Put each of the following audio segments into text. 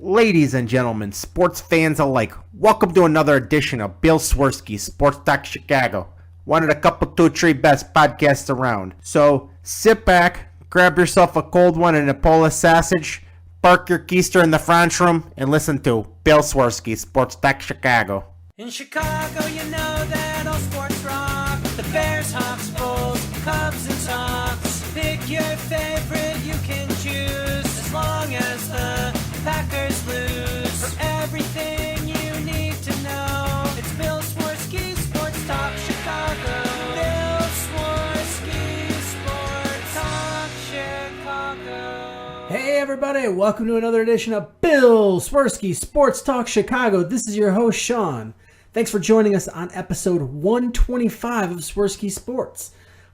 Ladies and gentlemen, sports fans alike, welcome to another edition of Bill Swerski, Sports Talk Chicago. One of the couple, two, three best podcasts around. So sit back, grab yourself a cold one and a Polish sausage, park your keister in the French room, and listen to Bill Swerski, Sports Talk Chicago. In Chicago, you know that all sports rock. The Bears, Hawks, Bulls, Cubs, and Sox. Pick your favorite, you can choose. As long as the Packers lose. For everything you need to know, it's Bill Swerski, Sports Talk Chicago. Bill Swerski, Sports Talk Chicago. Hey everybody, welcome to another edition of Bill Swerski, Sports Talk Chicago. This is your host, Sean. Thanks for joining us on episode 125 of Swerski Sports.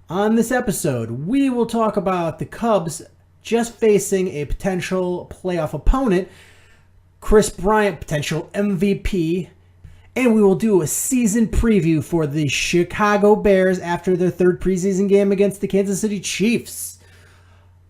On this episode, we will talk about the Cubs just facing a potential playoff opponent, Kris Bryant, potential MVP, and we will do a season preview for the Chicago Bears after their third preseason game against the Kansas City Chiefs.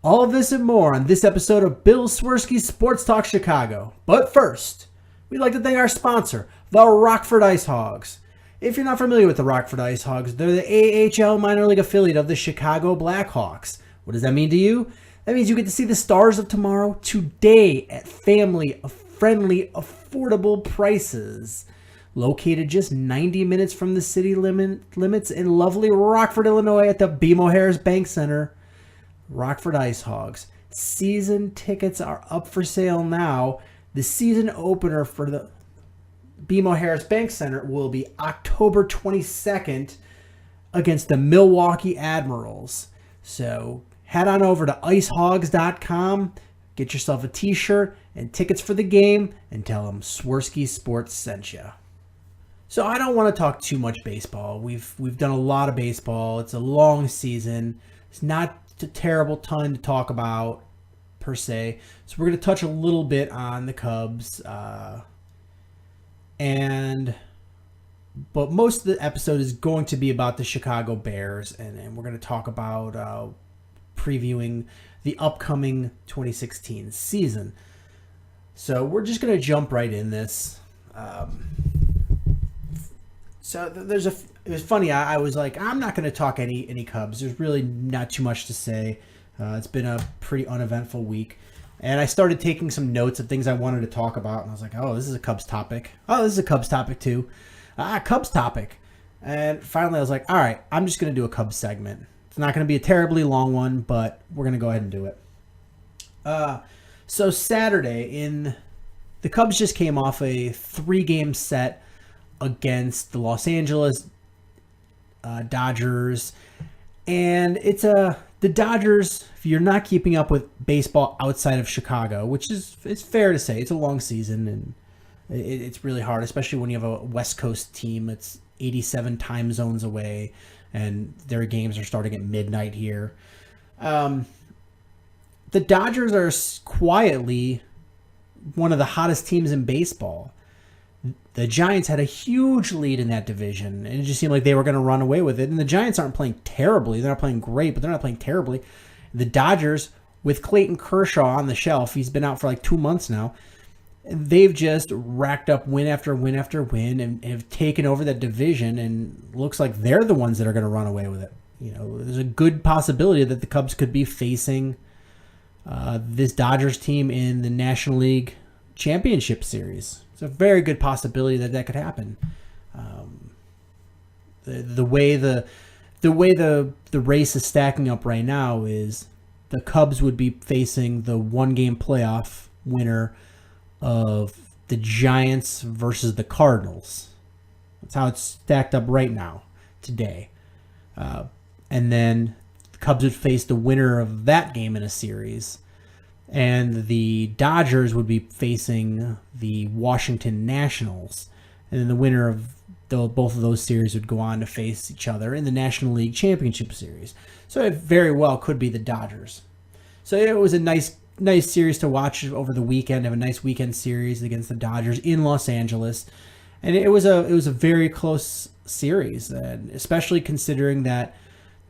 All of this and more on this episode of Bill Swerski Sports Talk Chicago. But first, we'd like to thank our sponsor, the Rockford Ice Hogs. If you're not familiar with the Rockford Ice Hogs, they're the AHL minor league affiliate of the Chicago Blackhawks. What does that mean to you? That means you get to see the stars of tomorrow today at family-friendly, affordable prices. Located just 90 minutes from the city limits in lovely Rockford, Illinois at the BMO Harris Bank Center. Rockford Ice Hogs. Season tickets are up for sale now. The season opener for the BMO Harris Bank Center will be October 22nd against the Milwaukee Admirals. So head on over to icehogs.com, get yourself a t-shirt and tickets for the game, and tell them Swerski Sports sent you. So I don't want to talk too much baseball. We've done a lot of baseball. It's a long season. It's not a terrible ton to talk about per se. So we're going to touch a little bit on the Cubs. But most of the episode is going to be about the Chicago Bears, and we're going to talk about previewing the upcoming 2016 season. So we're just going to jump right in this. It was funny. I was like, I'm not going to talk any Cubs. There's really not too much to say. It's been a pretty uneventful week. And I started taking some notes of things I wanted to talk about. And I was like, oh, this is a Cubs topic. Oh, this is a Cubs topic too. Cubs topic. And finally I was like, all right, I'm just going to do a Cubs segment. It's not going to be a terribly long one, but we're going to go ahead and do it. So Saturday, the Cubs just came off a 3-game set against the Los Angeles Dodgers. And the Dodgers, if you're not keeping up with baseball outside of Chicago, which it's fair to say, it's a long season and it's really hard, especially when you have a West Coast team that's 87 time zones away and their games are starting at midnight here. The Dodgers are quietly one of the hottest teams in baseball. The Giants had a huge lead in that division, and it just seemed like they were going to run away with it. And the Giants aren't playing terribly. They're not playing great, but they're not playing terribly. The Dodgers, with Clayton Kershaw on the shelf, he's been out for like 2 months now, they've just racked up win after win after win and have taken over that division, and looks like they're the ones that are going to run away with it. You know, there's a good possibility that the Cubs could be facing this Dodgers team in the National League Championship Series. It's a very good possibility that could happen. The way the race is stacking up right now is the Cubs would be facing the 1-game playoff winner of the Giants versus the Cardinals. That's how it's stacked up right now, today. And then the Cubs would face the winner of that game in a series. And the Dodgers would be facing the Washington Nationals. And then the winner of both of those series would go on to face each other in the National League Championship Series. So it very well could be the Dodgers. So it was a nice series to watch over the weekend. Have a nice weekend series against the Dodgers in Los Angeles. And it was a very close series, and especially considering that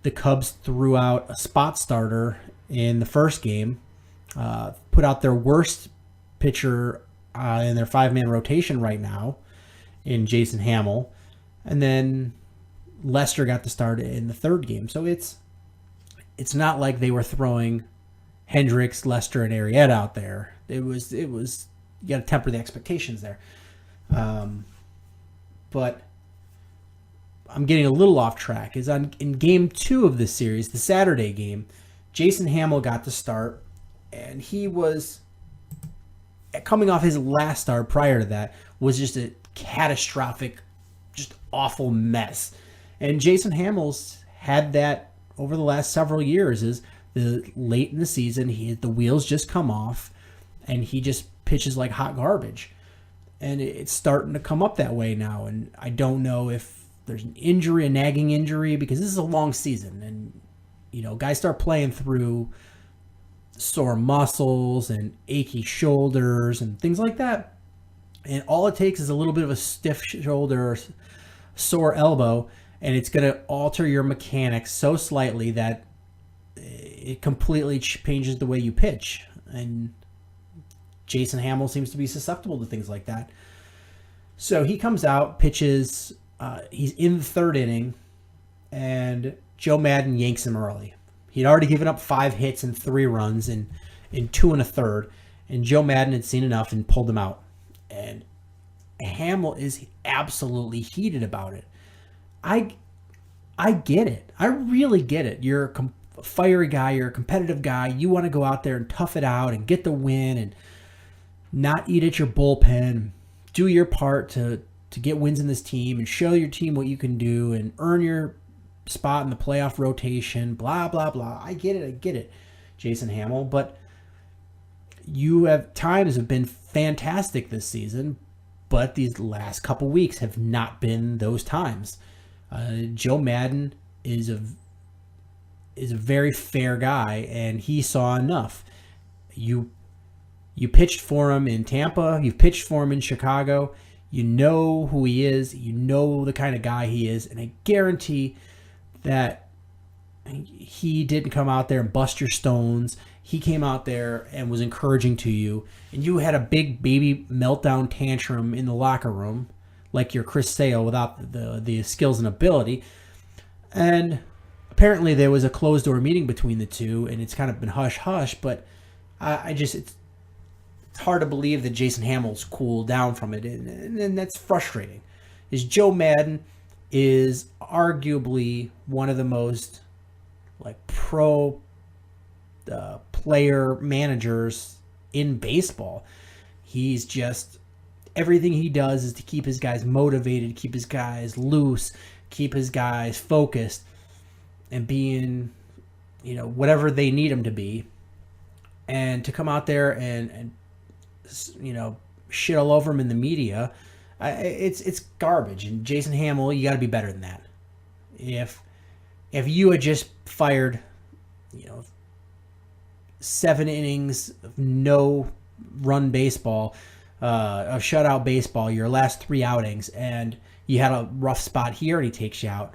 the Cubs threw out a spot starter in the first game. Put out their worst pitcher in their 5-man rotation right now in Jason Hamill. And then Lester got the start in the third game. So it's not like they were throwing Hendricks, Lester, and Arrieta out there. It was you got to temper the expectations there. But I'm getting a little off track. In game 2 of this series, the Saturday game, Jason Hamill got the start, and he was coming off his last start prior to that was just a catastrophic, just awful mess. And Jason Hamill's had that over the last several years. Is the late in the season, the wheels just come off, and he just pitches like hot garbage. And it's starting to come up that way now. And I don't know if there's an injury, a nagging injury, because this is a long season. And, guys start playing through sore muscles and achy shoulders and things like that. And all it takes is a little bit of a stiff shoulder or sore elbow, and it's going to alter your mechanics so slightly that it completely changes the way you pitch. And Jason Hamill seems to be susceptible to things like that. So he comes out, pitches, he's in the third inning, and Joe Madden yanks him early. He'd already given up 5 hits and 3 runs in 2 1/3, and Joe Madden had seen enough and pulled him out. And Hamill is absolutely heated about it. I get it. I really get it. You're a fiery guy. You're a competitive guy. You want to go out there and tough it out and get the win and not eat at your bullpen. Do your part to get wins in this team and show your team what you can do and earn your spot in the playoff rotation, blah, blah, blah. I get it, Jason Hamill. But you have been fantastic this season, but these last couple weeks have not been those times. Joe Madden is a very fair guy, and he saw enough. You pitched for him in Tampa. You've pitched for him in Chicago. You know who he is. You know the kind of guy he is. And I guarantee that he didn't come out there and bust your stones. He came out there and was encouraging to you. And you had a big baby meltdown tantrum in the locker room, like your Chris Sale without the skills and ability. And apparently there was a closed-door meeting between the two, and it's kind of been hush-hush. But it's hard to believe that Jason Hamill's cooled down from it, and that's frustrating. Joe Madden is arguably one of the most pro player managers in baseball. He's just, everything he does is to keep his guys motivated, keep his guys loose, keep his guys focused, and being, whatever they need him to be. And to come out there and shit all over him in the media, it's garbage. And Jason Hamill, you got to be better than that. If you had just fired, 7 innings of no run baseball, of shutout baseball, your last 3 outings, and you had a rough spot here and he takes you out,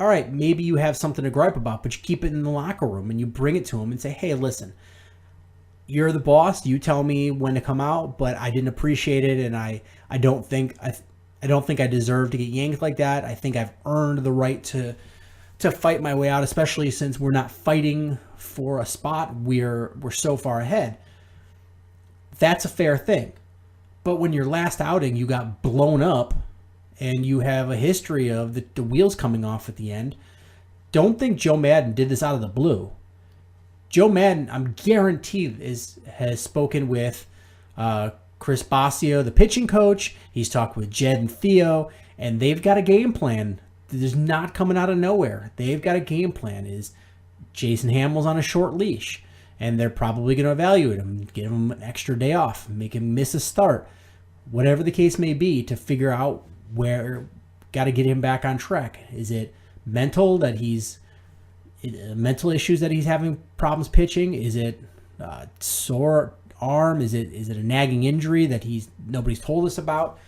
all right, maybe you have something to gripe about, but you keep it in the locker room and you bring it to him and say, hey, listen, you're the boss. You tell me when to come out, but I didn't appreciate it, and I don't think I deserve to get yanked like that. I think I've earned the right to fight my way out, especially since we're not fighting for a spot. We're so far ahead. That's a fair thing. But when your last outing you got blown up and you have a history of the wheels coming off at the end, don't think Joe Madden did this out of the blue. Joe Madden, I'm guaranteed, has spoken with Chris Bosio, the pitching coach. He's talked with Jed and Theo, and they've got a game plan. There's not coming out of nowhere. They've got a game plan. Is Jason Hamill's on a short leash, and they're probably going to evaluate him, give him an extra day off, make him miss a start, whatever the case may be, to figure out where, got to get him back on track. Is it mental that mental issues that he's having problems pitching? Is it sore arm? Is it a nagging injury that nobody's told us about?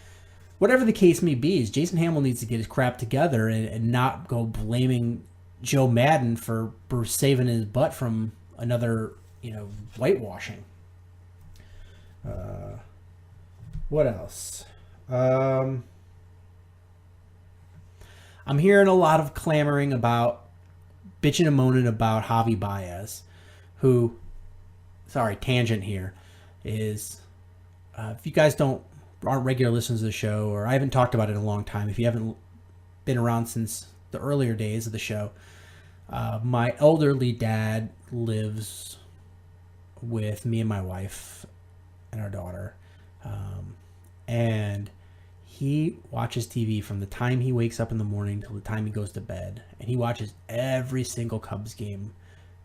Whatever the case may be, is Jason Hamill needs to get his crap together and not go blaming Joe Madden for saving his butt from another whitewashing. What else? I'm hearing a lot of clamoring about, bitching and moaning about Javi Baez, who, sorry, tangent here, is, if you guys aren't regular listeners to the show, or I haven't talked about it in a long time, if you haven't been around since the earlier days of the show, my elderly dad lives with me and my wife and our daughter. And he watches TV from the time he wakes up in the morning till the time he goes to bed. And he watches every single Cubs game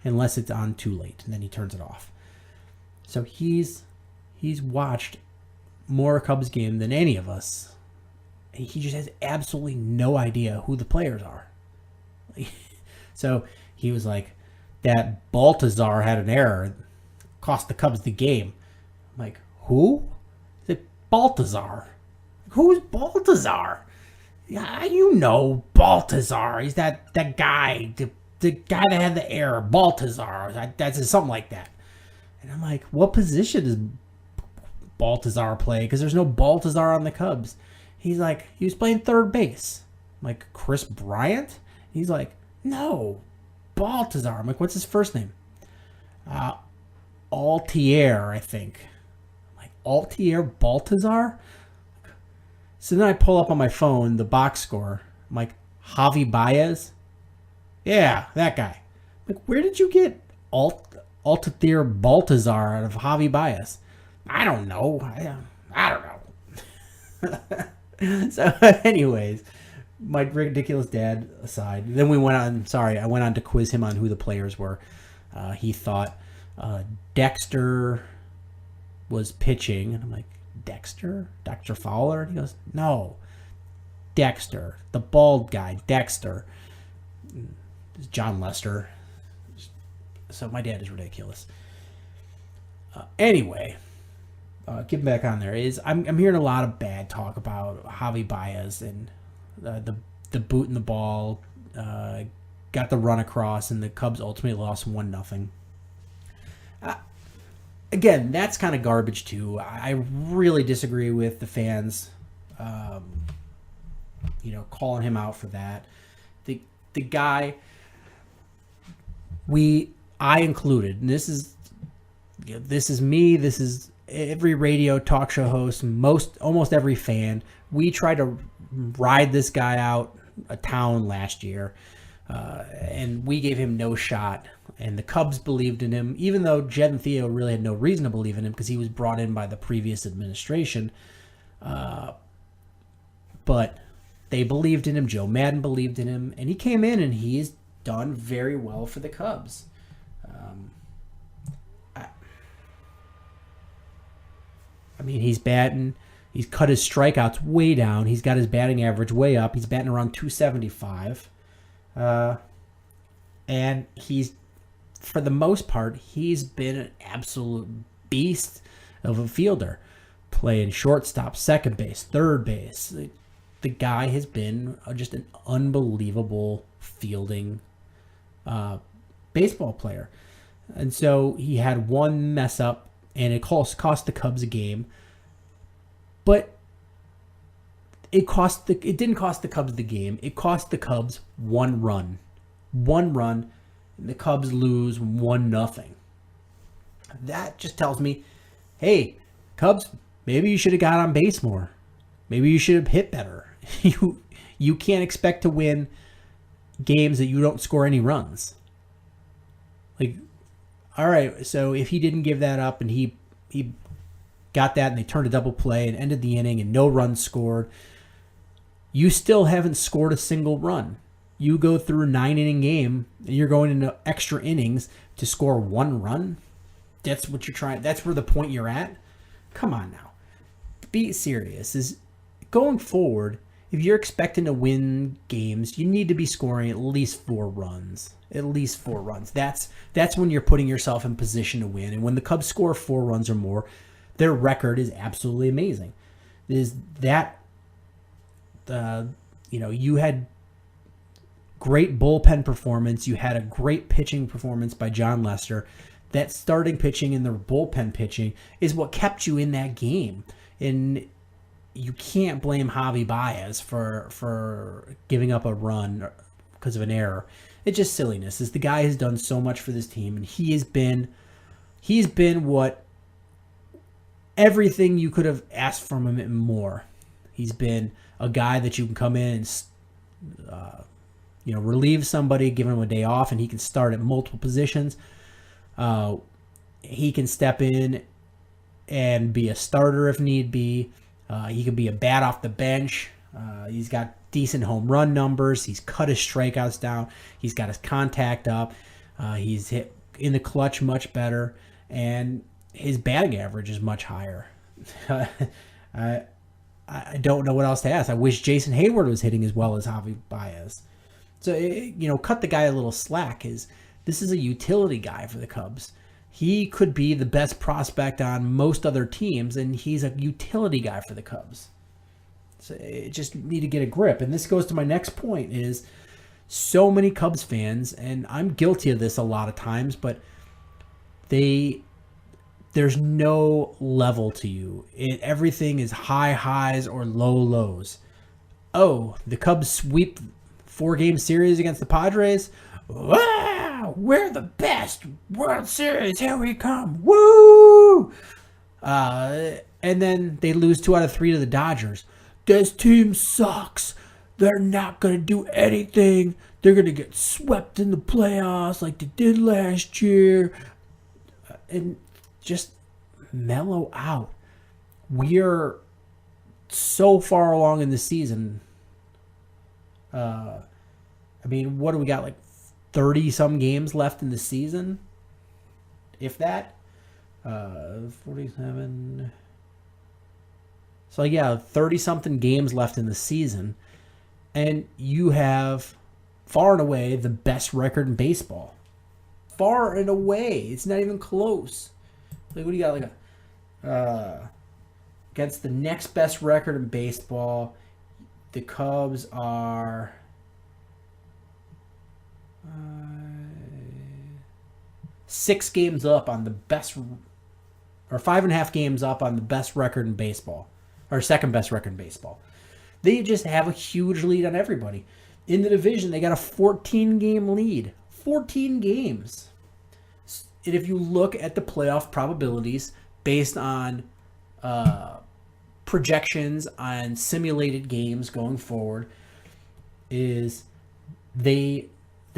unless it's on too late, and then he turns it off. So he's watched more Cubs game than any of us. He just has absolutely no idea who the players are. So he was like, that Baltazar had an error, cost the Cubs the game. I'm like, who? Baltazar. Who's Baltazar? Yeah, you know Baltazar. He's that guy, the guy that had the error, Baltazar. That's something like that. And I'm like, what position does Baltazar play? Because there's no Baltazar on the Cubs. He's like, he was playing third base. I'm like, Kris Bryant? He's like, no, Baltazar. I'm like, what's his first name? Altier, I think. Altier Baltazar? So then I pull up on my phone the box score. I'm like, Javi Baez? Yeah, that guy. I'm like, where did you get Altier Baltazar out of Javi Baez? I don't know. I don't know. So anyways, my ridiculous dad aside, then I went on to quiz him on who the players were. He thought Dexter was pitching, and I'm like, Dexter Fowler? And he goes, no, Dexter, the bald guy, Dexter. It's John Lester. So my dad is ridiculous. Anyway, getting back on there, I'm hearing a lot of bad talk about Javi Baez and the boot in the ball, got the run across, and the Cubs ultimately lost 1-0. Again, that's kind of garbage too. I really disagree with the fans, calling him out for that. The guy, I included, and this is me. This is every radio talk show host, almost every fan. We tried to ride this guy out of town last year, and we gave him no shot. And the Cubs believed in him, even though Jed and Theo really had no reason to believe in him because he was brought in by the previous administration. But they believed in him. Joe Madden believed in him. And he came in, and he's done very well for the Cubs. I mean, he's batting. He's cut his strikeouts way down. He's got his batting average way up. He's batting around 275. And he's, for the most part, he's been an absolute beast of a fielder. Playing shortstop, second base, third base. The guy has been just an unbelievable fielding baseball player. And so he had one mess up, and it cost the Cubs a game. But it didn't cost the Cubs the game. It cost the Cubs one run. One run, and the Cubs lose 1-0. That just tells me, hey, Cubs, maybe you should have got on base more. Maybe you should have hit better. You can't expect to win games that you don't score any runs. Like, all right, so if he didn't give that up and he got that and they turned a double play and ended the inning and no runs scored, you still haven't scored a single run. You go through a 9-inning game and you're going into extra innings to score one run. That's what you're trying. That's where the point you're at. Come on now. Be serious. Is going forward, if you're expecting to win games, you need to be scoring at least 4 runs. At least 4 runs. That's when you're putting yourself in position to win. And when the Cubs score 4 runs or more, their record is absolutely amazing. Is that you had great bullpen performance. You had a great pitching performance by John Lester. That starting pitching and the bullpen pitching is what kept you in that game. And you can't blame Javi Baez for giving up a run because of an error. It's just silliness. The guy has done so much for this team, and he's been what everything you could have asked from him and more. He's been a guy that you can come in and relieve somebody, give him a day off, and he can start at multiple positions. He can step in and be a starter if need be. He could be a bat off the bench. He's got decent home run numbers. He's cut his strikeouts down. He's got his contact up. He's hit in the clutch much better, and his batting average is much higher. I don't know what else to ask. I wish Jason Hayward was hitting as well as Javi Baez. So, cut the guy a little slack. This is a utility guy for the Cubs. He could be the best prospect on most other teams, and he's a utility guy for the Cubs. So it just need to get a grip. And this goes to my next point is so many Cubs fans, and I'm guilty of this a lot of times, but there's no level to you. Everything is high highs or low lows. Oh, the Cubs sweep 4-game series against the Padres. Wow, we're the best. World Series, here we come. Woo! And then they lose 2 out of 3 to the Dodgers. This team sucks. They're not going to do anything. They're going to get swept in the playoffs like they did last year. And just mellow out. We're so far along in the season. What do we got? Like 30-some games left in the season? If that. 47. So, 30-something games left in the season. And you have far and away the best record in baseball. Far and away. It's not even close. Like, what do you got? Against the next best record in baseball, the Cubs are 6 games up on the best, or 5.5 games up on the best record in baseball, or second best record in baseball. They just have a huge lead on everybody. In the division, they got a 14-game lead. 14 games. And if you look at the playoff probabilities based on projections on simulated games going forward, is they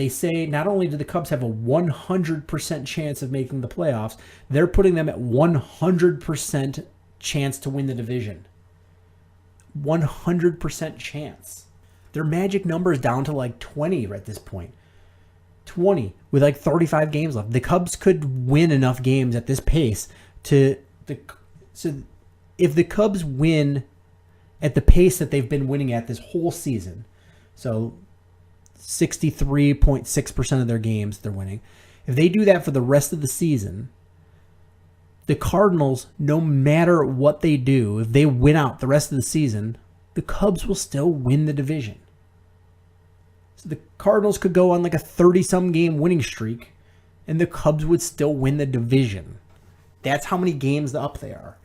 say not only do the Cubs have a 100% chance of making the playoffs, they're putting them at 100% chance to win the division. 100% chance. Their magic number is down to like 20 at this point. 20 with like 35 games left. The Cubs could win enough games at this pace so if the Cubs win at the pace that they've been winning at this whole season, so 63.6% of their games they're winning. If they do that for the rest of the season, the Cardinals, no matter what they do, if they win out the rest of the season, the Cubs will still win the division. So the Cardinals could go on like a 30-some game winning streak, and the Cubs would still win the division. That's how many games up they are.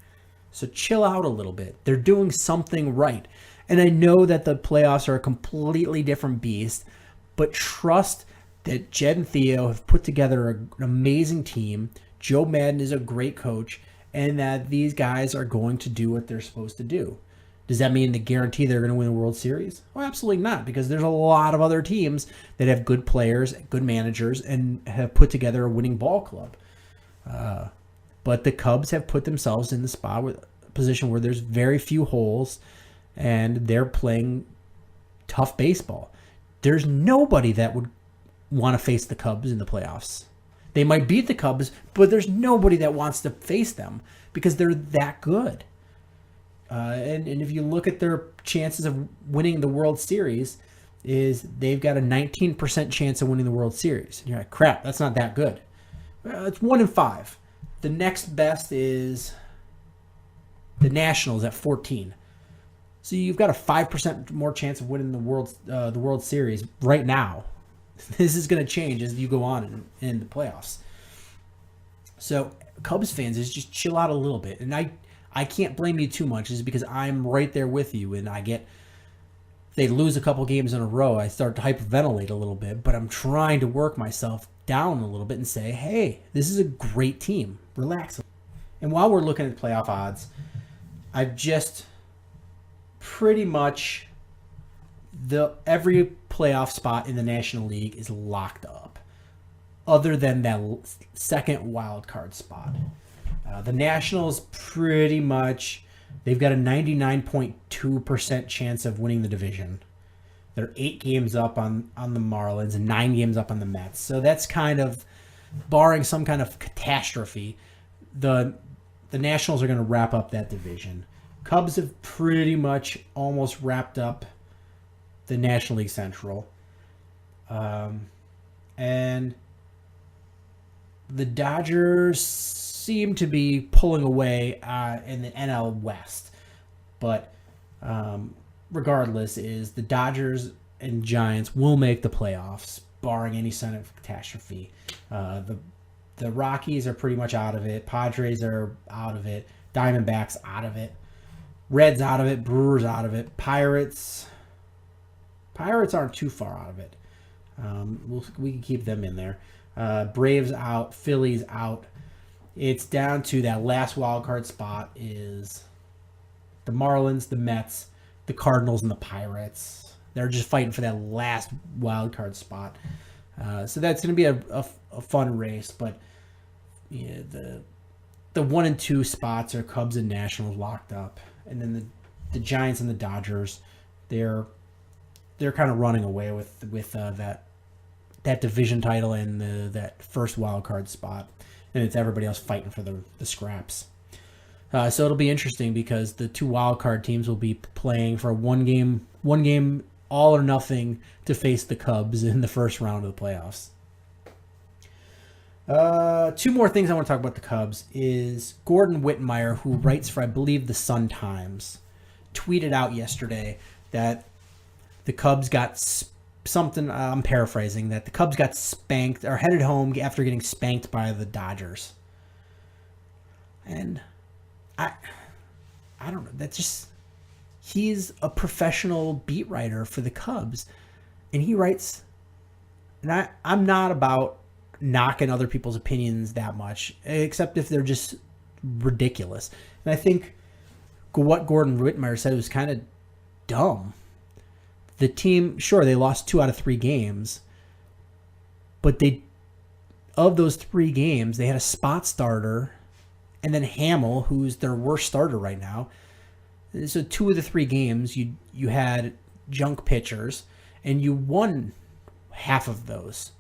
So chill out a little bit. They're doing something right. And I know that the playoffs are a completely different beast, but trust that Jed and Theo have put together an amazing team. Joe Madden is a great coach, and that these guys are going to do what they're supposed to do. Does that mean they guarantee they're going to win the World Series? Well, absolutely not, because there's a lot of other teams that have good players, good managers, and have put together a winning ball club. But the Cubs have put themselves in the position where there's very few holes, and they're playing tough baseball. There's nobody that would want to face the Cubs in the playoffs. They might beat the Cubs, but there's nobody that wants to face them because they're that good. And if you look at their chances of winning the World Series, is they've got a 19% chance of winning the World Series. And you're like, crap, that's not that good. It's 1 in 5. The next best is the Nationals at 14. So you've got a 5% more chance of winning the World Series right now. This is going to change as you go on in the playoffs. So Cubs fans, is just chill out a little bit. And I I can't blame you too much, is because I'm right there with you, and they lose a couple games in a row, I start to hyperventilate a little bit, but I'm trying to work myself down a little bit and say, hey, this is a great team. Relax. And while we're looking at playoff odds, I've just pretty much every playoff spot in the National League is locked up, other than that second wild card spot. The Nationals pretty much, they've got a 99.2% chance of winning the division. They're 8 games up on the Marlins and 9 games up on the Mets. So that's kind of, barring some kind of catastrophe, the Nationals are going to wrap up that division. Cubs have pretty much almost wrapped up the National League Central. And the Dodgers seem to be pulling away in the NL West. But regardless, is the Dodgers and Giants will make the playoffs, barring any sign of catastrophe. The Rockies are pretty much out of it. Padres are out of it. Diamondbacks out of it. Reds out of it. Brewers out of it. Pirates aren't too far out of it. We can keep them in there. Braves out. Phillies out. It's down to that last wild card spot is the Marlins, the Mets, the Cardinals, and the Pirates. They're just fighting for that last wild card spot. So that's going to be a fun race. But yeah, the 1 and 2 spots are Cubs and Nationals locked up, and then the Giants and the Dodgers, they're kind of running away with that division title and that first wild card spot, and it's everybody else fighting for the scraps. So it'll be interesting because the 2 wild card teams will be playing for one game all or nothing to face the Cubs in the first round of the playoffs. 2 more things I want to talk about the Cubs is Gordon Whitmire, who writes for, I believe, the Sun-Times, tweeted out yesterday that the Cubs got something, I'm paraphrasing, that the Cubs got spanked or headed home after getting spanked by the Dodgers. And I don't know, that's just, he's a professional beat writer for the Cubs, and he writes, and I'm not about knocking other people's opinions that much, except if they're just ridiculous. And I think what Gordon Whitmire said was kind of dumb. The team, sure, they lost 2 out of 3 games, but of those 3 games, they had a spot starter, and then Hamill, who's their worst starter right now. So 2 of the 3 games, you had junk pitchers, and you won half of those.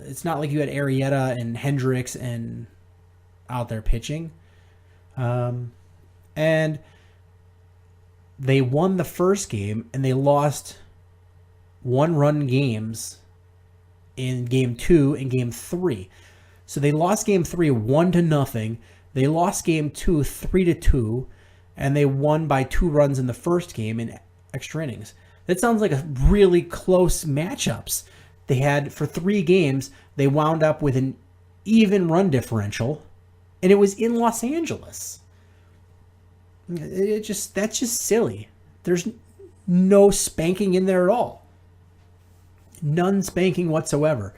It's not like you had Arrieta and Hendricks and out there pitching. And they won the first game, and they lost 1-run games in game 2 and game 3. So they lost game 3 1-0. They lost game 2 3-2, and they won by 2 runs in the first game in extra innings. That sounds like a really close matchups. They had, for 3 games, they wound up with an even run differential, and it was in Los Angeles. That's just silly. There's no spanking in there at all. None spanking whatsoever.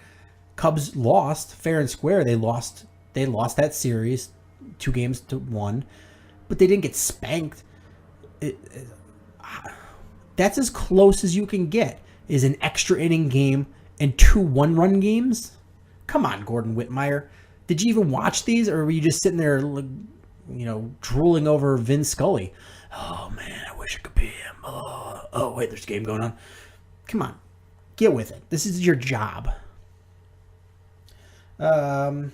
Cubs lost fair and square. They lost that series 2-1, but they didn't get spanked. That's as close as you can get, is an extra inning game and 2 1-run games. Come on, Gordon Whitmire. Did you even watch these, or were you just sitting there, drooling over Vin Scully? Oh man, I wish I could be him. Oh wait, there's a game going on. Come on, get with it. This is your job. And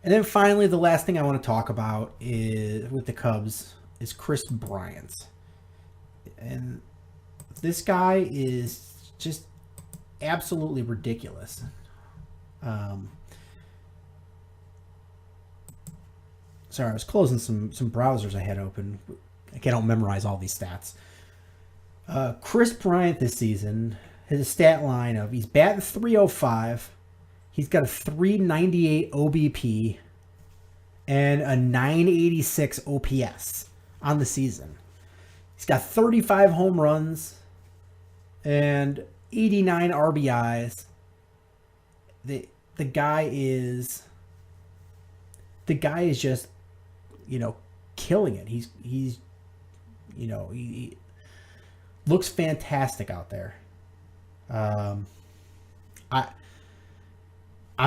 then finally, the last thing I want to talk about is with the Cubs is Kris Bryant. And this guy is just absolutely ridiculous. Sorry, I was closing some browsers I had open. I don't memorize all these stats. Kris Bryant this season has a stat line of he's batting .305. He's got a .398 OBP, and a 986 OPS on the season. He's got 35 home runs and 89 RBIs. The guy is just, killing it. He looks fantastic out there. I'm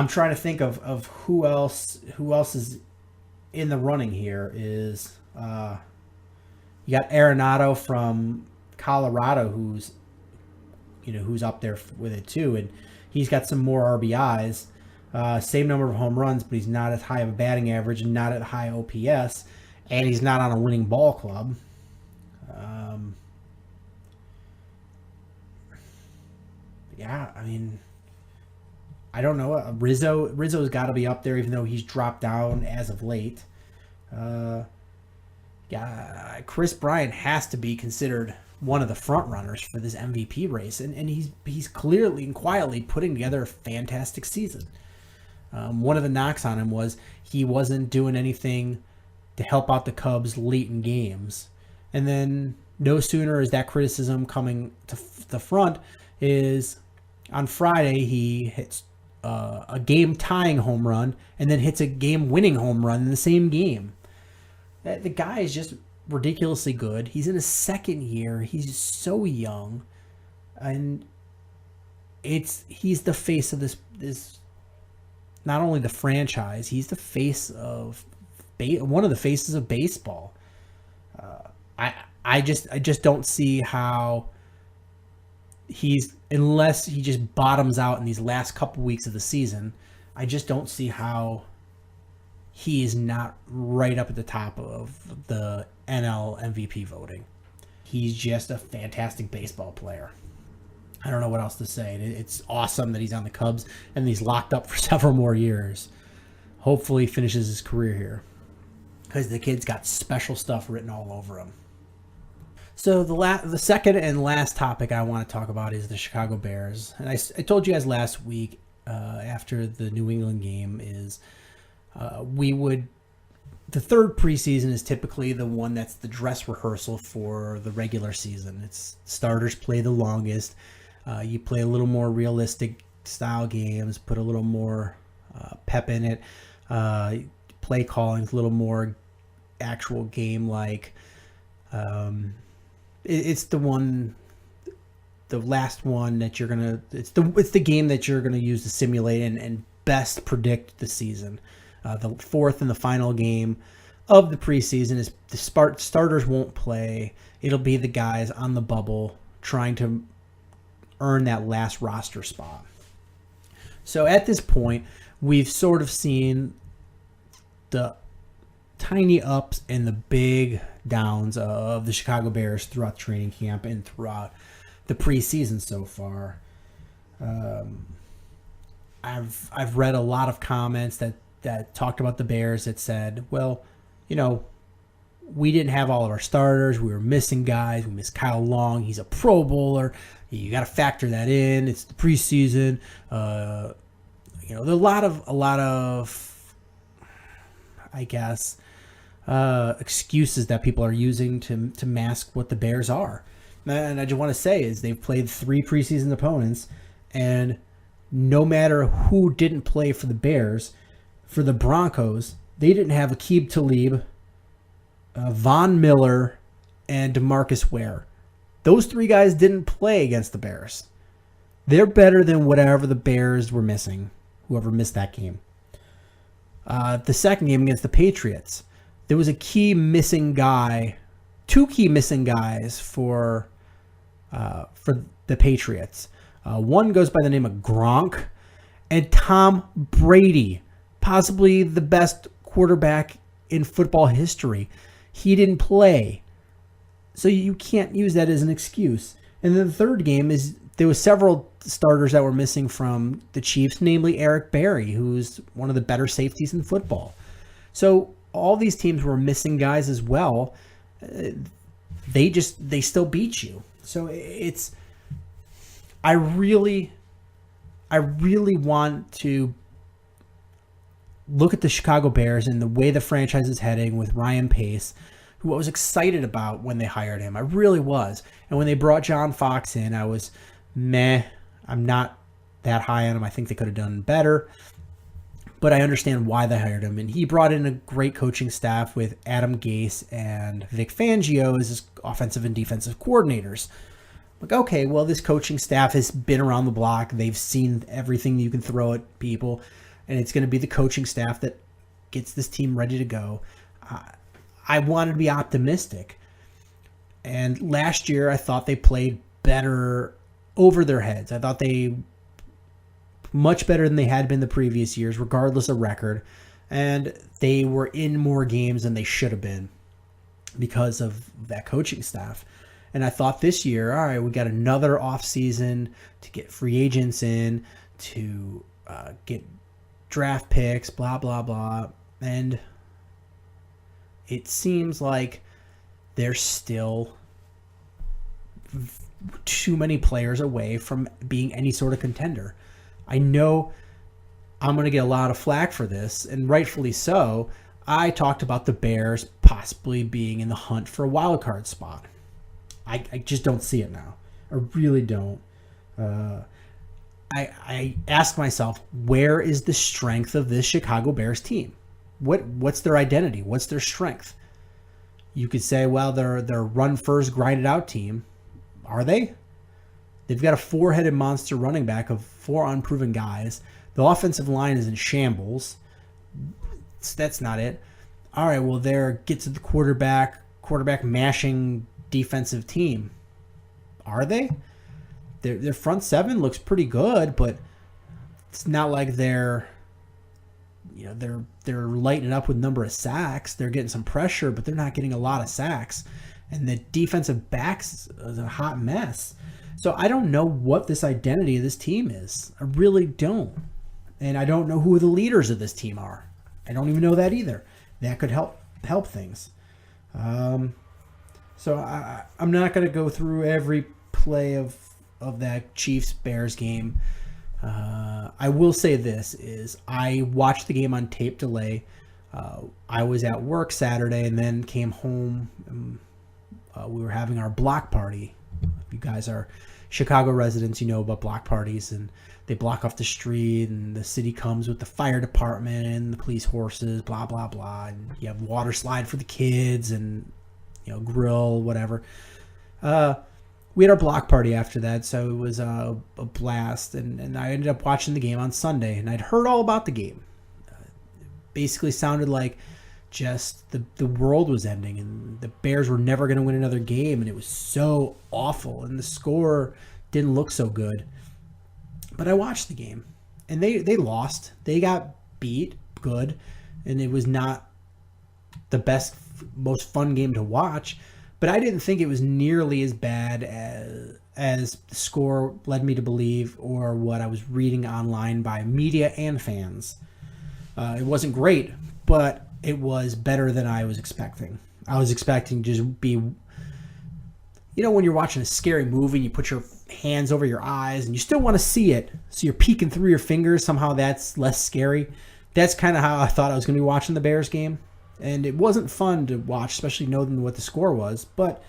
trying to think of who else is in the running here. Is you got Arenado from Colorado, who's up there with it too, and he's got some more RBIs, same number of home runs, but he's not as high of a batting average and not at high OPS, and he's not on a winning ball club. I don't know. Rizzo's got to be up there, even though he's dropped down as of late. Kris Bryant has to be considered one of the front runners for this MVP race, and he's clearly and quietly putting together a fantastic season. One of the knocks on him was he wasn't doing anything to help out the Cubs late in games, and then no sooner is that criticism coming to the front is on Friday he hits a game-tying home run and then hits a game-winning home run in the same game. The guy is just ridiculously good. He's in his second year. He's so young, and he's the face of this not only the franchise. He's the face of one of the faces of baseball. I just don't see how unless he just bottoms out in these last couple weeks of the season. I just don't see how he is not right up at the top of the NL MVP voting. He's just a fantastic baseball player. I don't know what else to say. It's awesome that he's on the Cubs and he's locked up for several more years. Hopefully he finishes his career here, because the kid's got special stuff written all over him. So the second and last topic I want to talk about is the Chicago Bears. And I told you guys last week after the New England game is the third preseason is typically the one that's the dress rehearsal for the regular season. It's starters play the longest. You play a little more realistic style games, put a little more pep in it. Play calling a little more actual game like. It's the last one that you're gonna. It's the game that you're gonna use to simulate and best predict the season. The fourth and the final game of the preseason is the starters won't play. It'll be the guys on the bubble trying to earn that last roster spot. So at this point, we've sort of seen the tiny ups and the big downs of the Chicago Bears throughout training camp and throughout the preseason so far. I've read a lot of comments that talked about the Bears that said, well, we didn't have all of our starters. We were missing guys. We missed Kyle Long. He's a Pro Bowler. You got to factor that in. It's the preseason. There are a lot of, I guess, excuses that people are using to mask what the Bears are. And I just want to say is they've played 3 preseason opponents, and no matter who didn't play for the Bears, for the Broncos, they didn't have Aqib Talib, Von Miller, and DeMarcus Ware. Those 3 guys didn't play against the Bears. They're better than whatever the Bears were missing, whoever missed that game. The second game against the Patriots, there was a key missing guy, 2 key missing guys for the Patriots. One goes by the name of Gronk, and Tom Brady, possibly the best quarterback in football history. He didn't play. So you can't use that as an excuse. And then the third game is there was several starters that were missing from the Chiefs, namely Eric Berry, who's one of the better safeties in football. So all these teams were missing guys as well. They still beat you. So I really want to look at the Chicago Bears and the way the franchise is heading with Ryan Pace, who I was excited about when they hired him. I really was. And when they brought John Fox in, I was meh. I'm not that high on him. I think they could have done better. But I understand why they hired him. And he brought in a great coaching staff with Adam Gase and Vic Fangio as his offensive and defensive coordinators. Like, okay, well, this coaching staff has been around the block. They've seen everything you can throw at people. And it's going to be the coaching staff that gets this team ready to go. I wanted to be optimistic. And last year, I thought they played better over their heads. I thought they much better than they had been the previous years, regardless of record. And they were in more games than they should have been because of that coaching staff. And I thought this year, all right, we got another offseason to get free agents in, to get draft picks, blah, blah, blah. And it seems like there's still too many players away from being any sort of contender. I know I'm going to get a lot of flack for this, and rightfully so. I talked about the Bears possibly being in the hunt for a wild card spot. I just don't see it now. I really don't. I ask myself, where is the strength of this Chicago Bears team? What's their identity? What's their strength? You could say, well, they're a run-first, grinded-out team. Are they? They've got a four-headed monster running back of four unproven guys. The offensive line is in shambles. That's not it. All right, well, they're get to the quarterback mashing defensive team. Are they? Their front seven looks pretty good, but it's not like they're lighting it up with number of sacks. They're getting some pressure, but they're not getting a lot of sacks. And the defensive backs is a hot mess. So I don't know what this identity of this team is. I really don't. And I don't know who the leaders of this team are. I don't even know that either. That could help things. So I'm not going to go through every play of that Chiefs-Bears game. I will say this is I watched the game on tape delay. I was at work Saturday and then came home. We were having our block party. If you guys are Chicago residents, you know about block parties, and they block off the street, and the city comes with the fire department and the police horses, blah, blah, blah. And you have water slide for the kids and, grill, whatever. We had our block party after that, so it was a blast. And I ended up watching the game on Sunday, and I'd heard all about the game. Basically sounded like just the world was ending, and the Bears were never going to win another game, and it was so awful, and the score didn't look so good. But I watched the game, and they lost. They got beat good, and it was not the best, most fun game to watch. But I didn't think it was nearly as bad as the score led me to believe, or what I was reading online by media and fans. It wasn't great, but it was better than I was expecting. I was expecting to just be, when you're watching a scary movie and you put your hands over your eyes and you still want to see it, so you're peeking through your fingers, somehow that's less scary. That's kind of how I thought I was going to be watching the Bears game. And it wasn't fun to watch, especially knowing what the score was, but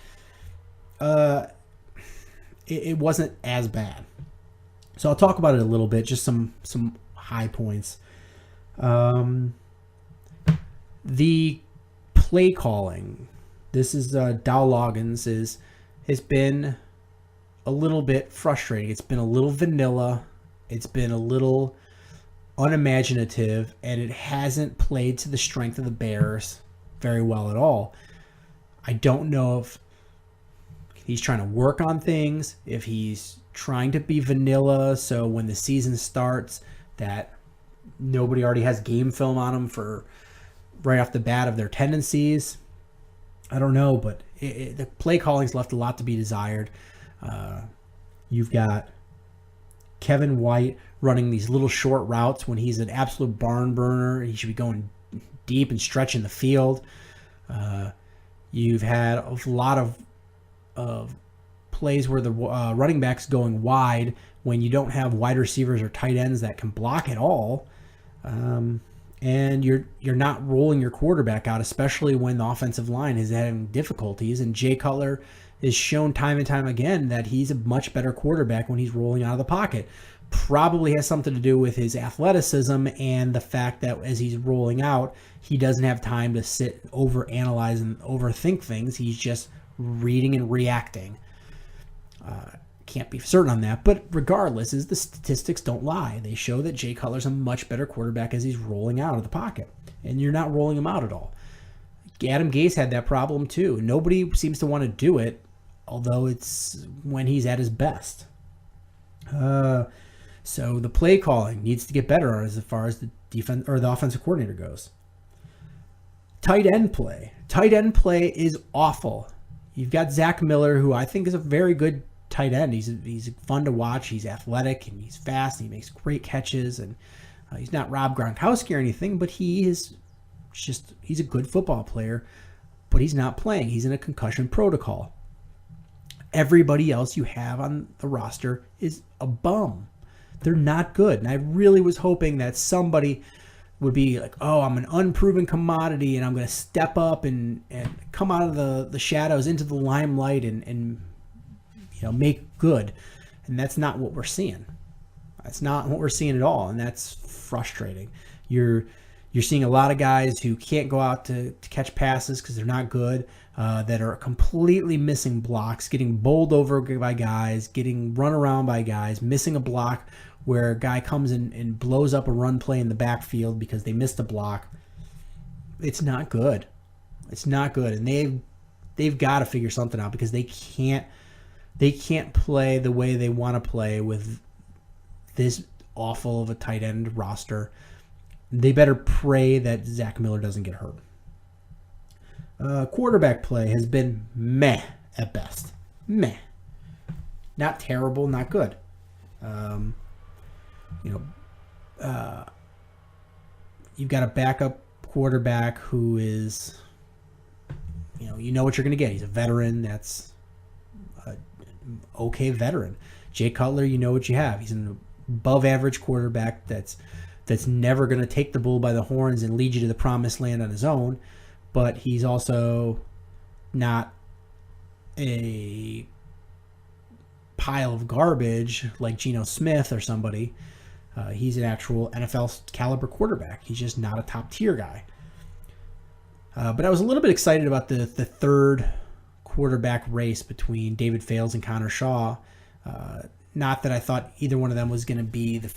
it wasn't as bad. So I'll talk about it a little bit, just some high points. The play calling, this is Dow Loggins, has been a little bit frustrating. It's been a little vanilla. It's been a little unimaginative, and it hasn't played to the strength of the Bears very well at all. I don't know if he's trying to work on things, if he's trying to be vanilla, so when the season starts that nobody already has game film on him for right off the bat of their tendencies. I don't know, but the play calling's left a lot to be desired. You've got Kevin White running these little short routes when he's an absolute barn burner. He should be going deep and stretching the field. You've had a lot of plays where the running back's going wide when you don't have wide receivers or tight ends that can block at all. And and you're not rolling your quarterback out, especially when the offensive line is having difficulties. And Jay Cutler has shown time and time again that he's a much better quarterback when he's rolling out of the pocket. Probably has something to do with his athleticism and the fact that as he's rolling out, he doesn't have time to sit, overanalyze, and overthink things. He's just reading and reacting. Can't be certain on that, but regardless, the statistics don't lie. They show that Jay Cutler's a much better quarterback as he's rolling out of the pocket, and you're not rolling him out at all. Adam Gase had that problem too. Nobody seems to want to do it, although it's when he's at his best. So the play calling needs to get better as far as the defense or the offensive coordinator goes. Tight end play. Tight end play is awful. You've got Zach Miller, who I think is a very good tight end. He's fun to watch. He's athletic and he's fast. And he makes great catches, and he's not Rob Gronkowski or anything, but he's a good football player. But he's not playing. He's in a concussion protocol. Everybody else you have on the roster is a bum. They're not good. And I really was hoping that somebody would be like, oh, I'm an unproven commodity and I'm going to step up and come out of the shadows into the limelight and make good. And that's not what we're seeing. That's not what we're seeing at all. And that's frustrating. You're seeing a lot of guys who can't go out to catch passes because they're not good, that are completely missing blocks, getting bowled over by guys, getting run around by guys, missing a block where a guy comes in and blows up a run play in the backfield because they missed a block. It's not good. It's not good. And they've got to figure something out because they can't play the way they want to play with this awful of a tight end roster. They better pray that Zach Miller doesn't get hurt. Quarterback play has been meh at best. Meh. Not terrible, not good. You've got a backup quarterback who is, you know what you're going to get. He's a veteran. That's an okay veteran. Jay Cutler, you know what you have. He's an above average quarterback that's never going to take the bull by the horns and lead you to the promised land on his own, but he's also not a pile of garbage like Geno Smith or somebody. He's an actual NFL caliber quarterback. He's just not a top tier guy. But I was a little bit excited about the third quarterback race between David Fales and Connor Shaw. Not that I thought either one of them was going to be the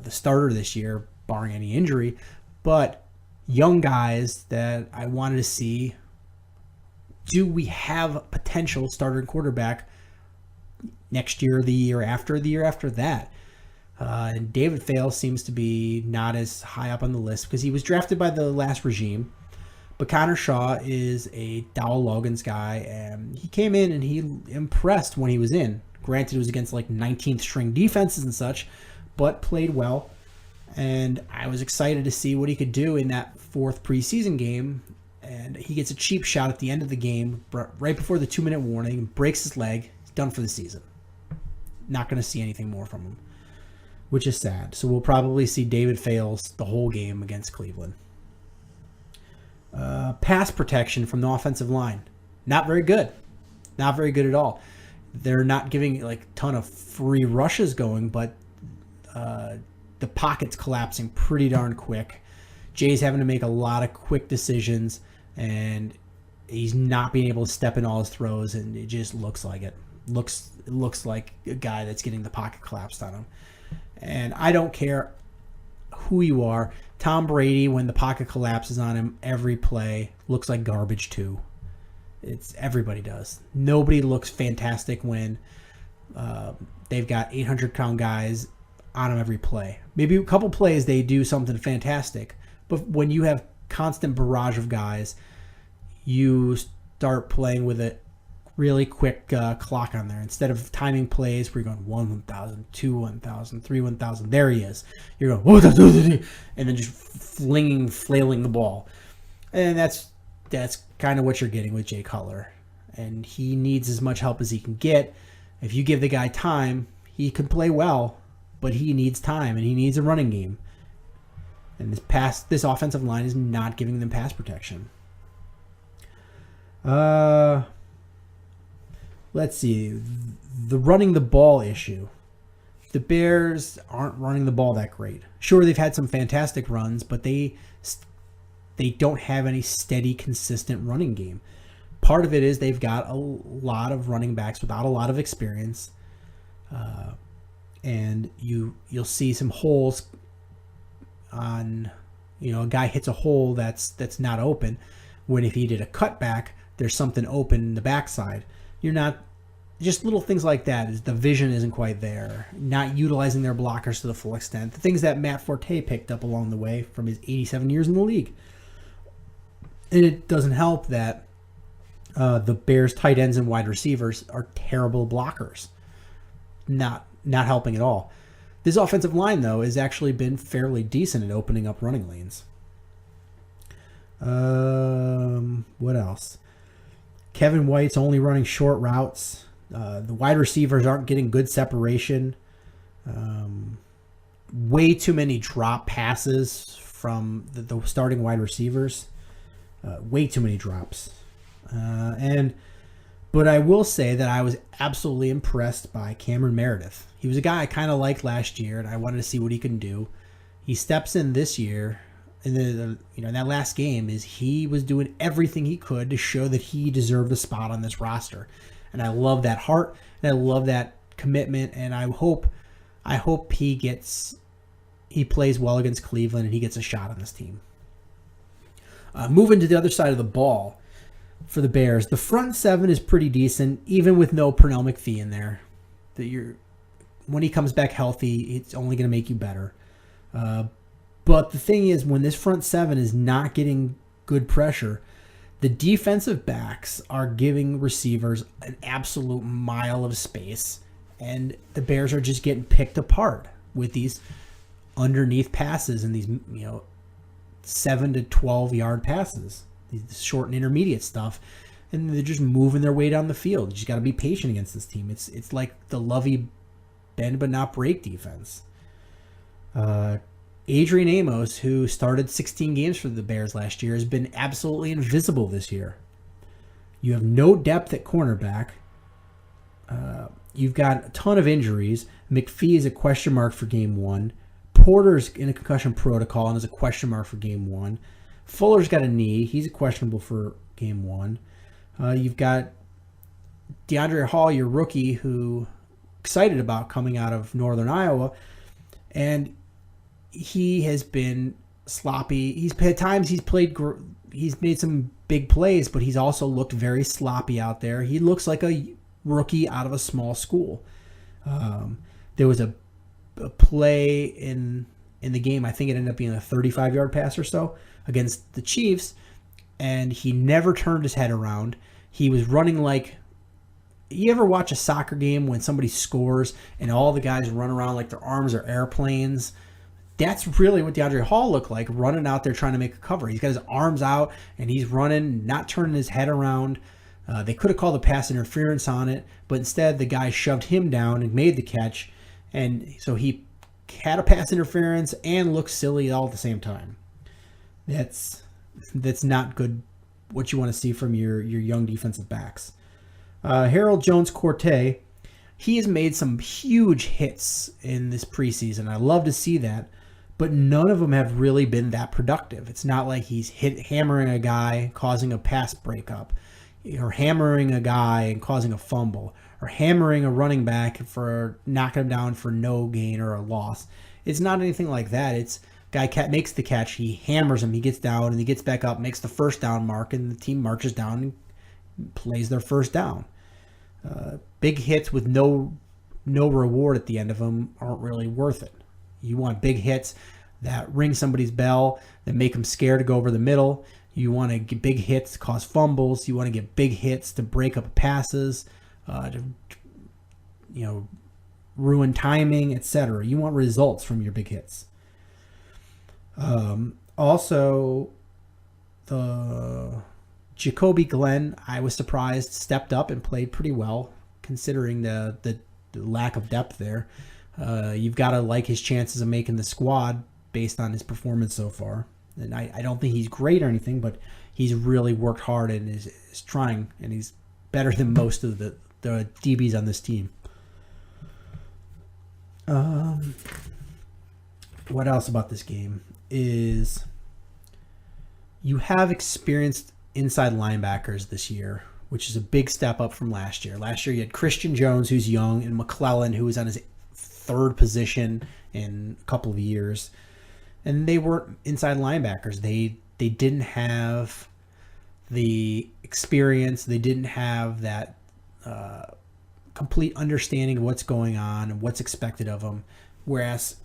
starter this year, barring any injury, but young guys that I wanted to see. Do we have a potential starter quarterback next year, the year after that? And David Fales seems to be not as high up on the list because he was drafted by the last regime. But Connor Shaw is a Dowell Loggins guy, and he came in and he impressed when he was in. Granted, it was against like 19th string defenses and such, but played well. And I was excited to see what he could do in that fourth preseason game. And he gets a cheap shot at the end of the game, right before the 2-minute warning, breaks his leg. He's done for the season. Not going to see anything more from him, which is sad. So we'll probably see David Fales the whole game against Cleveland. Pass protection from the offensive line. Not very good. Not very good at all. They're not giving like a ton of free rushes going, but the pocket's collapsing pretty darn quick. Jay's having to make a lot of quick decisions, and he's not being able to step in all his throws, and it just looks like it. It looks like a guy that's getting the pocket collapsed on him. And I don't care who you are. Tom Brady, when the pocket collapses on him every play, looks like garbage too. Everybody does. Nobody looks fantastic when they've got 800-pound guys on them every play. Maybe a couple plays they do something fantastic, but when you have constant barrage of guys, you start playing with a really quick clock on there. Instead of timing plays where you're going 1,000, 2, 1,000, 3, 1,000, there he is. You're going 1,000, and then just flailing the ball. And that's kind of what you're getting with Jay Cutler. And he needs as much help as he can get. If you give the guy time, he can play well, but he needs time and he needs a running game. And this offensive line is not giving them pass protection. Let's see. The running the ball issue. The Bears aren't running the ball that great. Sure, they've had some fantastic runs, but they don't have any steady, consistent running game. Part of it is they've got a lot of running backs without a lot of experience. And you'll see some holes on, a guy hits a hole that's not open, when if he did a cutback, there's something open in the backside. You're not, just little things like that, is the vision isn't quite there, not utilizing their blockers to the full extent, the things that Matt Forte picked up along the way from his 87 years in the league. And it doesn't help that the Bears tight ends and wide receivers are terrible blockers. Not helping at all. This offensive line, though, has actually been fairly decent at opening up running lanes. What else? Kevin White's only running short routes. The wide receivers aren't getting good separation. Way too many drop passes from the starting wide receivers. Way too many drops. But I will say that I was absolutely impressed by Cameron Meredith. He was a guy I kind of liked last year, and I wanted to see what he can do. He steps in this year, and in that last game, he was doing everything he could to show that he deserved a spot on this roster. And I love that heart, and I love that commitment, and I hope he plays well against Cleveland and he gets a shot on this team. Moving to the other side of the ball for the Bears, the front seven is pretty decent, even with no Pernell McPhee in there. When he comes back healthy, it's only going to make you better. But the thing is, when this front seven is not getting good pressure, the defensive backs are giving receivers an absolute mile of space, and the Bears are just getting picked apart with these underneath passes and these 7 to 12 yard passes, these short and intermediate stuff, and they're just moving their way down the field. You just got to be patient against this team. It's like the Lovey bend but not break defense. Adrian Amos, who started 16 games for the Bears last year, has been absolutely invisible this year. You have no depth at cornerback. You've got a ton of injuries. McPhee is a question mark for game one. Porter's in a concussion protocol and is a question mark for game one. Fuller's got a knee. He's questionable for game one. You've got DeAndre Hall, your rookie, who excited about coming out of Northern Iowa, and he has been sloppy. He's made some big plays, but he's also looked very sloppy out there. He looks like a rookie out of a small school. There was a play in the game, I think it ended up being a 35-yard pass or so against the Chiefs, and he never turned his head around. He was running like, you ever watch a soccer game when somebody scores and all the guys run around like their arms are airplanes? That's really what DeAndre Hall looked like, running out there trying to make a cover. He's got his arms out and he's running, not turning his head around. They could have called a pass interference on it, but instead the guy shoved him down and made the catch. And so he had a pass interference and looked silly all at the same time. That's not good, what you want to see from your young defensive backs. Harold Jones-Corte, he has made some huge hits in this preseason. I love to see that, but none of them have really been that productive. It's not like he's hammering a guy, causing a pass breakup, or hammering a guy and causing a fumble, or hammering a running back for knocking him down for no gain or a loss. It's not anything like that. It's guy makes the catch, he hammers him, he gets down, and he gets back up, makes the first down mark, and the team marches down and plays their first down. Big hits with no reward at the end of them aren't really worth it. You want big hits that ring somebody's bell, that make them scared to go over the middle. You want to get big hits to cause fumbles. You want to get big hits to break up passes, to ruin timing, etc. You want results from your big hits. Also, the Jacoby Glenn, I was surprised, stepped up and played pretty well, considering the lack of depth there. You've got to like his chances of making the squad based on his performance so far. And I don't think he's great or anything, but he's really worked hard and is trying, and he's better than most of the DBs on this team. What else about this game is you have experienced inside linebackers this year, which is a big step up from last year. Last year you had Christian Jones, who's young, and McClellan, who was on his third position in a couple of years. And they weren't inside linebackers. They didn't have the experience. They didn't have that complete understanding of what's going on and what's expected of them. Whereas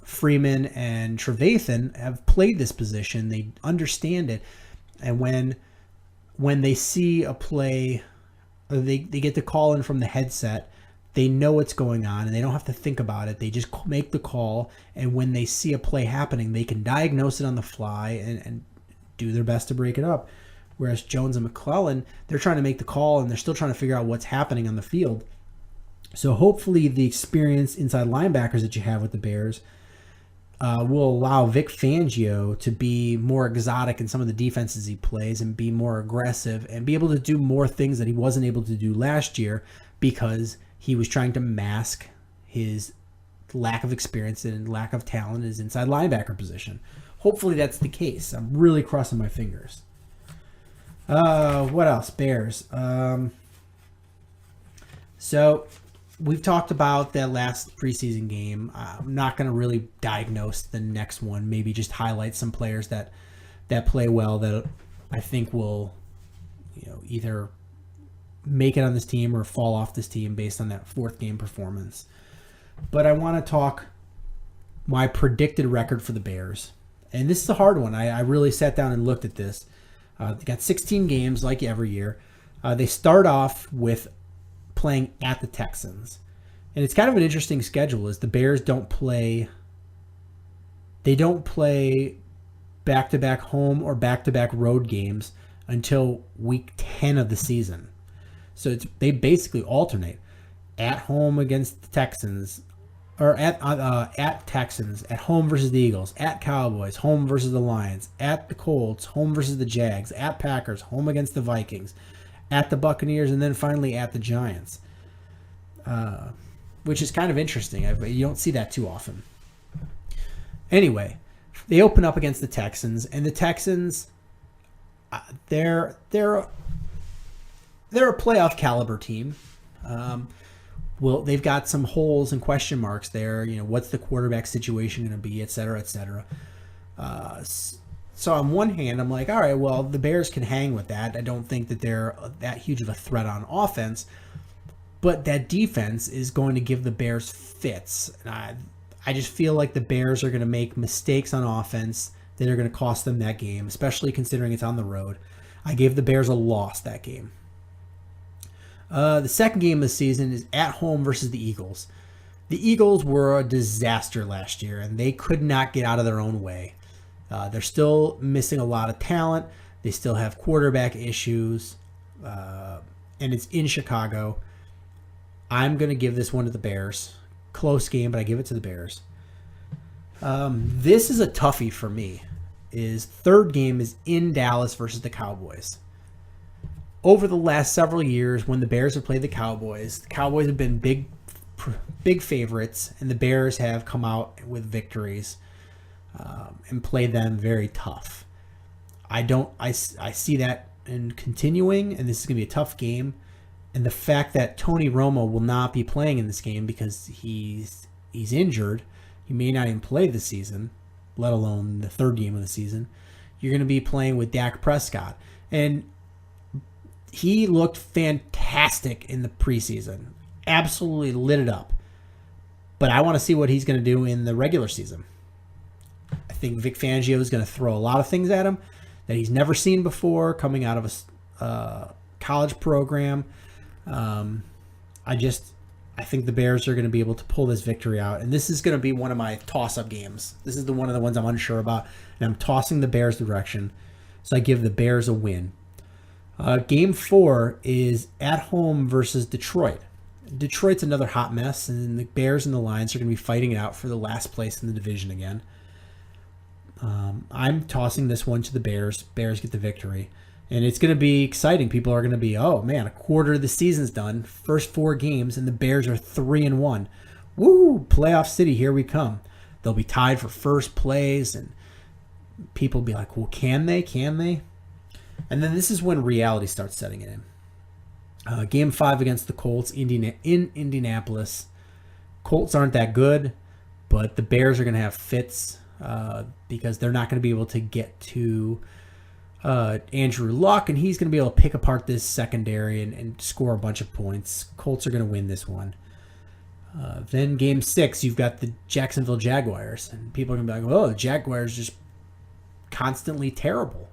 Freeman and Trevathan have played this position. They understand it. And when they see a play, they get the call in from the headset, they know what's going on and they don't have to think about it. They just make the call. And when they see a play happening, they can diagnose it on the fly and do their best to break it up. Whereas Jones and McClellan, they're trying to make the call and they're still trying to figure out what's happening on the field. So hopefully the experienced inside linebackers that you have with the Bears will allow Vic Fangio to be more exotic in some of the defenses he plays and be more aggressive and be able to do more things that he wasn't able to do last year because he was trying to mask his lack of experience and lack of talent in his inside linebacker position. Hopefully that's the case. I'm really crossing my fingers. What else? Bears. So we've talked about that last preseason game. I'm not going to really diagnose the next one. Maybe just highlight some players that play well that I think will, either make it on this team or fall off this team based on that fourth game performance. But I want to talk my predicted record for the Bears. And this is a hard one. I really sat down and looked at this. They got 16 games like every year. They start off with playing at the Texans. And it's kind of an interesting schedule as the Bears don't play back-to-back home or back-to-back road games until week 10 of the season. So they basically alternate at home against the Texans, or at Texans, at home versus the Eagles, at Cowboys, home versus the Lions, at the Colts, home versus the Jags, at Packers, home against the Vikings, at the Buccaneers, and then finally at the Giants, which is kind of interesting. You don't see that too often. Anyway, they open up against the Texans, and the Texans, they're a playoff caliber team. Well, they've got some holes and question marks there. What's the quarterback situation going to be, et cetera, et cetera. So on one hand, I'm like, all right, well, the Bears can hang with that. I don't think that they're that huge of a threat on offense. But that defense is going to give the Bears fits. And I just feel like the Bears are going to make mistakes on offense that are going to cost them that game, especially considering it's on the road. I gave the Bears a loss that game. The second game of the season is at home versus the Eagles. The Eagles were a disaster last year, and they could not get out of their own way. They're still missing a lot of talent. They still have quarterback issues, and it's in Chicago. I'm going to give this one to the Bears. Close game, but I give it to the Bears. This is a toughie for me. Third game is in Dallas versus the Cowboys. Over the last several years, when the Bears have played the Cowboys have been big favorites, and the Bears have come out with victories and played them very tough. I see that in continuing, and this is going to be a tough game. And the fact that Tony Romo will not be playing in this game because he's injured, he may not even play this season, let alone the third game of the season. You're going to be playing with Dak Prescott, and he looked fantastic in the preseason. Absolutely lit it up. But I want to see what he's going to do in the regular season. I think Vic Fangio is going to throw a lot of things at him that he's never seen before coming out of a college program. I think the Bears are going to be able to pull this victory out. And this is going to be one of my toss-up games. This is one of the ones I'm unsure about. And I'm tossing the Bears' direction. So I give the Bears a win. Game 4 is at home versus Detroit. Detroit's another hot mess, and the Bears and the Lions are going to be fighting it out for the last place in the division again. I'm tossing this one to the Bears. Bears get the victory. And it's going to be exciting. People are going to be, oh man, a quarter of the season's done. First 4 games, and the Bears are 3-1. Woo! Playoff City, here we come. They'll be tied for first place, and people will be like, well, can they? Can they? And then this is when reality starts setting in. Game 5 against the Colts in Indianapolis. Colts aren't that good, but the Bears are going to have fits because they're not going to be able to get to Andrew Luck, and he's going to be able to pick apart this secondary and score a bunch of points. Colts are going to win this one. Then game 6, you've got the Jacksonville Jaguars, and people are going to be like, oh, the Jaguars just constantly terrible.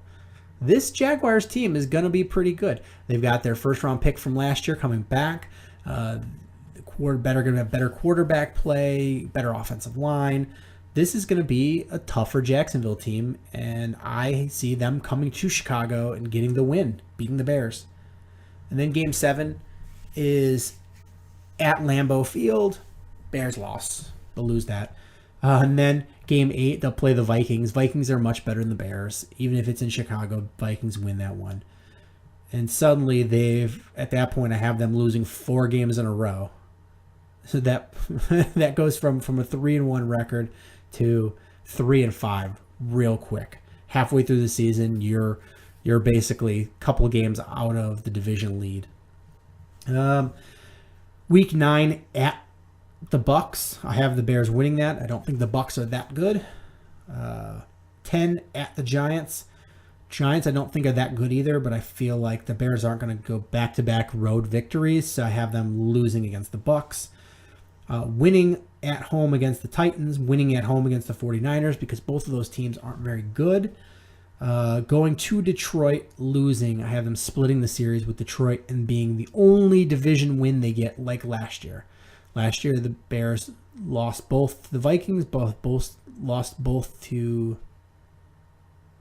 This Jaguars team is going to be pretty good. They've got their first-round pick from last year coming back. The going to have better quarterback play, better offensive line. This is going to be a tougher Jacksonville team, and I see them coming to Chicago and getting the win, beating the Bears. And then game 7 is at Lambeau Field. Bears lost. They'll lose that. And then game 8, they'll play the Vikings. Vikings are much better than the Bears. Even if it's in Chicago, Vikings win that one. And suddenly at that point, I have them losing 4 games in a row. So that that goes from a 3-1 record to 3-5 real quick. Halfway through the season, you're basically a couple of games out of the division lead. Week 9 at the Bucks. I have the Bears winning that. I don't think the Bucks are that good. 10 at the Giants. Giants I don't think are that good either, but I feel like the Bears aren't going to go back-to-back road victories, so I have them losing against the Bucks. Winning at home against the Titans, winning at home against the 49ers, because both of those teams aren't very good. Going to Detroit, losing. I have them splitting the series with Detroit and being the only division win they get like last year. Last year, the Bears lost both the Vikings, lost both to...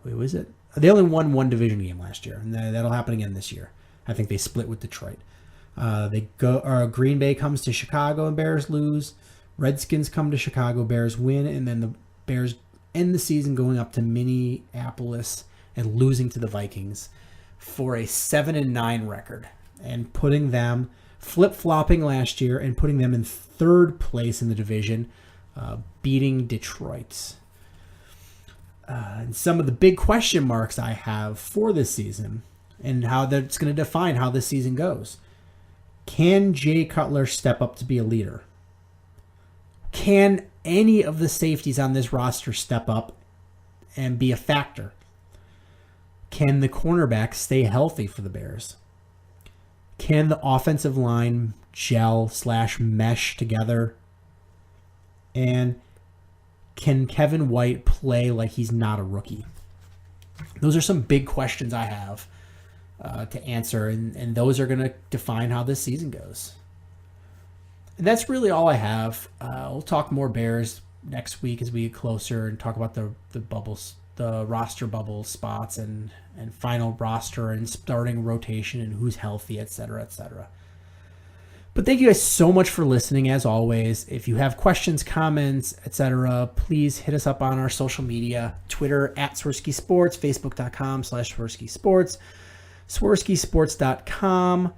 Wait, was it? They only won one division game last year, and that'll happen again this year. I think they split with Detroit. Green Bay comes to Chicago and Bears lose. Redskins come to Chicago, Bears win, and then the Bears end the season going up to Minneapolis and losing to the Vikings for a 7-9 record and putting them flip-flopping last year and putting them in 3rd place in the division, beating Detroit. And some of the big question marks I have for this season and how that's going to define how this season goes. Can Jay Cutler step up to be a leader? Can any of the safeties on this roster step up and be a factor? Can the cornerbacks stay healthy for the Bears? Can the offensive line gel/mesh together? And can Kevin White play like he's not a rookie? Those are some big questions I have to answer, and those are going to define how this season goes. And that's really all I have. We'll talk more Bears next week as we get closer and talk about the bubbles, the roster bubble spots and final roster and starting rotation and who's healthy, etc., etc. But thank you guys so much for listening, as always. If you have questions, comments, etc., please hit us up on our social media. Twitter @Swerski Sports, Facebook.com/Swerski Sports, SwerskiSports.com.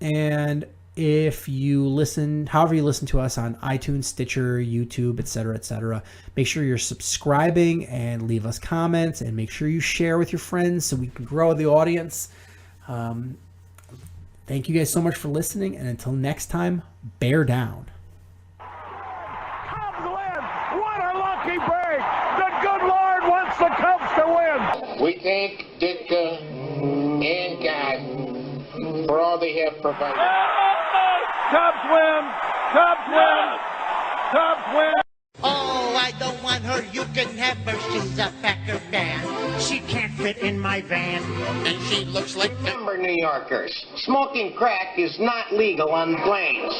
And if you listen, however you listen to us on iTunes, Stitcher, YouTube, etc., make sure you're subscribing and leave us comments, and make sure you share with your friends so we can grow the audience. Thank you guys so much for listening, and until next time, bear down. Cubs win! What a lucky break! The good Lord wants the Cubs to win! We thank Ditka and God for all they have provided. Cubs win! Cubs win! Cubs win! Oh, I don't want her. You can have her. She's a Packer fan. She can't fit in my van. And she looks like number New Yorkers. Smoking crack is not legal on planes.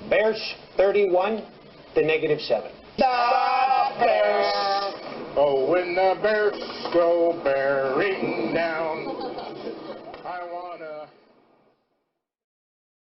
Bears 31 to -7. The Bears. Oh, when the Bears go bearing down